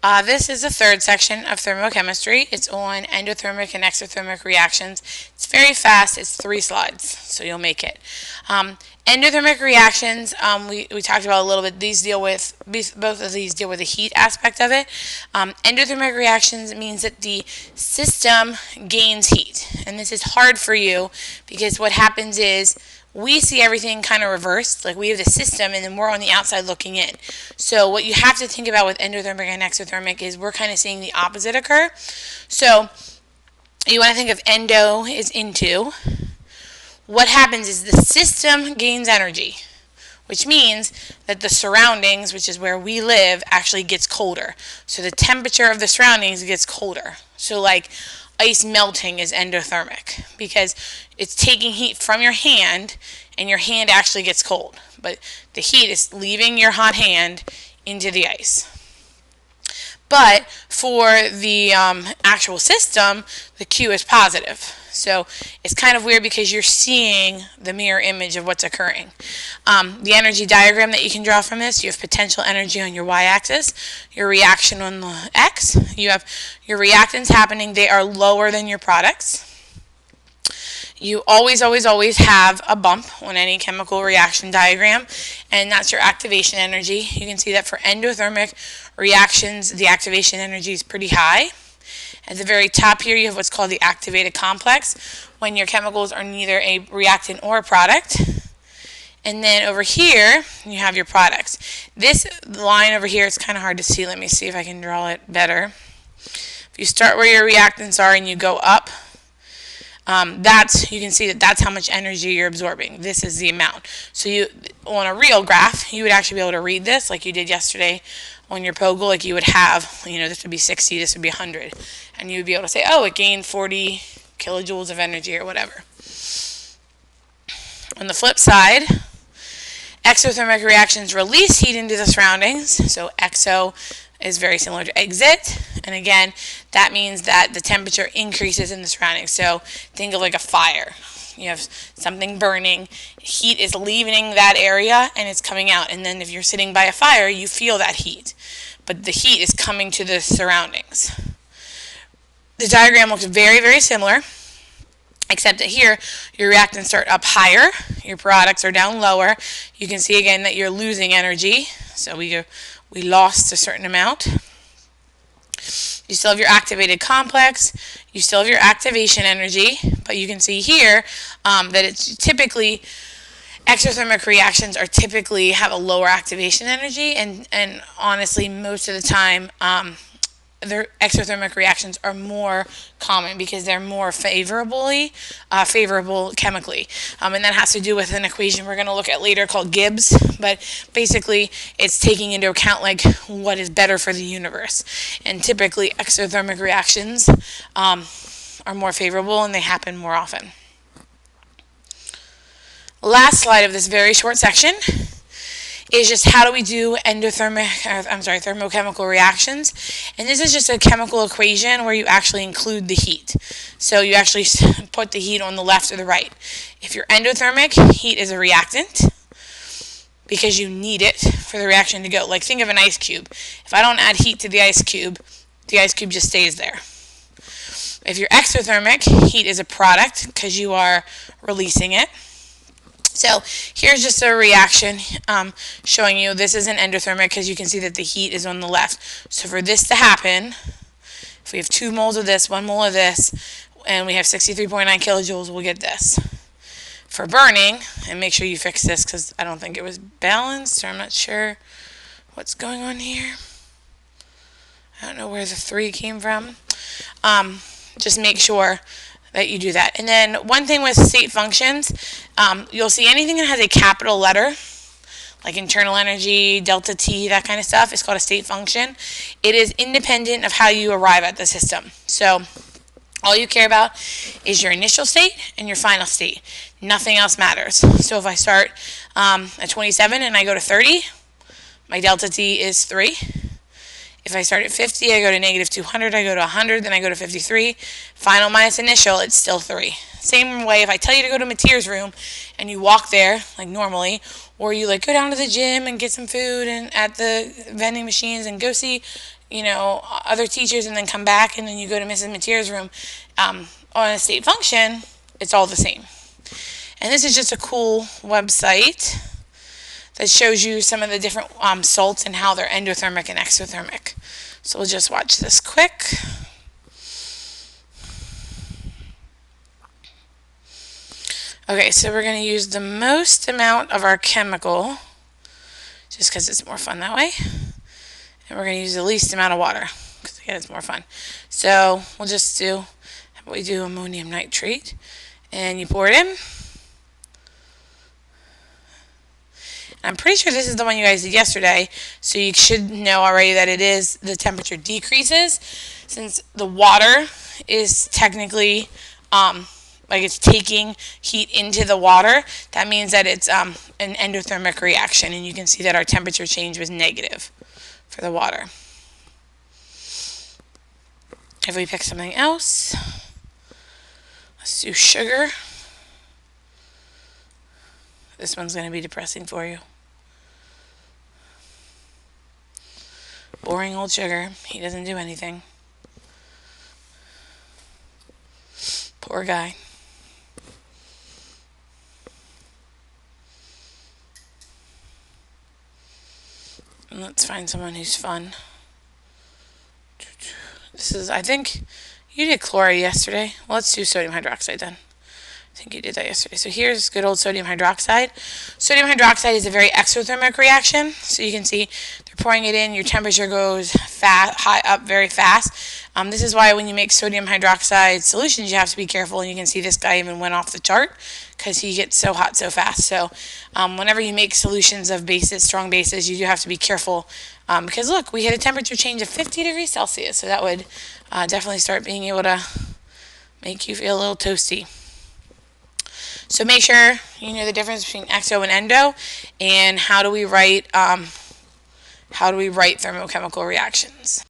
This is the third section of thermochemistry. It's on endothermic and exothermic reactions. It's very fast. It's 3 slides, so you'll make it. Endothermic reactions, we talked about a little bit. Both of these deal with the heat aspect of it. Endothermic reactions means that the system gains heat, and this is hard for you because what happens is we see everything kind of reversed. Like we have the system and then we're on the outside looking in. So what you have to think about with endothermic and exothermic is we're kind of seeing the opposite occur. So you want to think of endo is into. What happens is the system gains energy, which means that the surroundings, which is where we live, actually gets colder. So the temperature of the surroundings gets colder. So like ice melting is endothermic because it's taking heat from your hand and your hand actually gets cold. But the heat is leaving your hot hand into the ice. But for the actual system, the Q is positive. So it's kind of weird because you're seeing the mirror image of what's occurring. The energy diagram that you can draw from this, you have potential energy on your y-axis, your reaction on the x. You have your reactants happening. They are lower than your products. You always have a bump on any chemical reaction diagram, and that's your activation energy. You can see that for endothermic reactions, the activation energy is pretty high. At the very top here, you have what's called the activated complex, when your chemicals are neither a reactant or a product. And then over here, you have your products. This line over here, it's kind of hard to see. Let me see if I can draw it better. If you start where your reactants are and you go up, you can see that's how much energy you're absorbing. This is the amount. So on a real graph, you would actually be able to read this like you did yesterday on your POGL. Like you would have, this would be 60, this would be 100. And you would be able to say, oh, it gained 40 kilojoules of energy or whatever. On the flip side, exothermic reactions release heat into the surroundings. So exo is very similar to exit, and again, that means that the temperature increases in the surroundings. So think of like a fire. You have something burning, heat is leaving that area and it's coming out, and then if you're sitting by a fire, you feel that heat, but the heat is coming to the surroundings. The diagram looks very, very similar, except that here, your reactants start up higher, your products are down lower. You can see again that you're losing energy, so we lost a certain amount. You still have your activated complex, you still have your activation energy, but you can see here that it's typically, exothermic reactions are typically have a lower activation energy, and honestly, most of the time, their exothermic reactions are more common because they're more favorable chemically, and that has to do with an equation we're going to look at later called Gibbs. But basically, it's taking into account like what is better for the universe, and typically exothermic reactions are more favorable and they happen more often. Last slide of this very short section is just how do we do thermochemical reactions. And this is just a chemical equation where you actually include the heat. So you actually put the heat on the left or the right. If you're endothermic, heat is a reactant because you need it for the reaction to go. Like think of an ice cube. If I don't add heat to the ice cube just stays there. If you're exothermic, heat is a product because you are releasing it. So here's just a reaction showing you this is an endothermic because you can see that the heat is on the left. So for this to happen, if we have 2 moles of this, 1 mole of this, and we have 63.9 kilojoules, we'll get this. For burning, and make sure you fix this because I don't think it was balanced, or I'm not sure what's going on here. I don't know where the 3 came from. Just make sure that you do that. And then one thing with state functions, you'll see anything that has a capital letter, like internal energy, delta T, that kind of stuff, is called a state function. It is independent of how you arrive at the system. So all you care about is your initial state and your final state. Nothing else matters. So if I start at 27 and I go to 30, my delta T is 3. If I start at 50, I go to negative 200, I go to 100, then I go to 53. Final minus initial, it's still 3. Same way, if I tell you to go to Matir's room and you walk there like normally, or you like go down to the gym and get some food and at the vending machines and go see other teachers and then come back and then you go to Mrs. Matier's room on a state function, it's all the same. And this is just a cool website that shows you some of the different salts and how they're endothermic and exothermic. So we'll just watch this quick. Okay, so we're going to use the most amount of our chemical, just because it's more fun that way. And we're going to use the least amount of water, because again, it's more fun. So we'll just do, we do ammonium nitrate, and you pour it in. I'm pretty sure this is the one you guys did yesterday, so you should know already that it is, the temperature decreases, since the water is technically, like it's taking heat into the water. That means that it's an endothermic reaction, and you can see that our temperature change was negative for the water. If we pick something else, let's do sugar. This one's going to be depressing for you. Boring old sugar. He doesn't do anything. Poor guy. And let's find someone who's fun. This is, I think, you did chloride yesterday. Well, let's do sodium hydroxide then. I think you did that yesterday. So here's good old sodium hydroxide. Sodium hydroxide is a very exothermic reaction. So you can see they're pouring it in. Your temperature goes high up very fast. This is why when you make sodium hydroxide solutions, you have to be careful. And you can see this guy even went off the chart because he gets so hot so fast. So whenever you make solutions of bases, strong bases, you do have to be careful. Because look, we hit a temperature change of 50 degrees Celsius. So that would definitely start being able to make you feel a little toasty. So make sure you know the difference between exo and endo, and how do we write thermochemical reactions.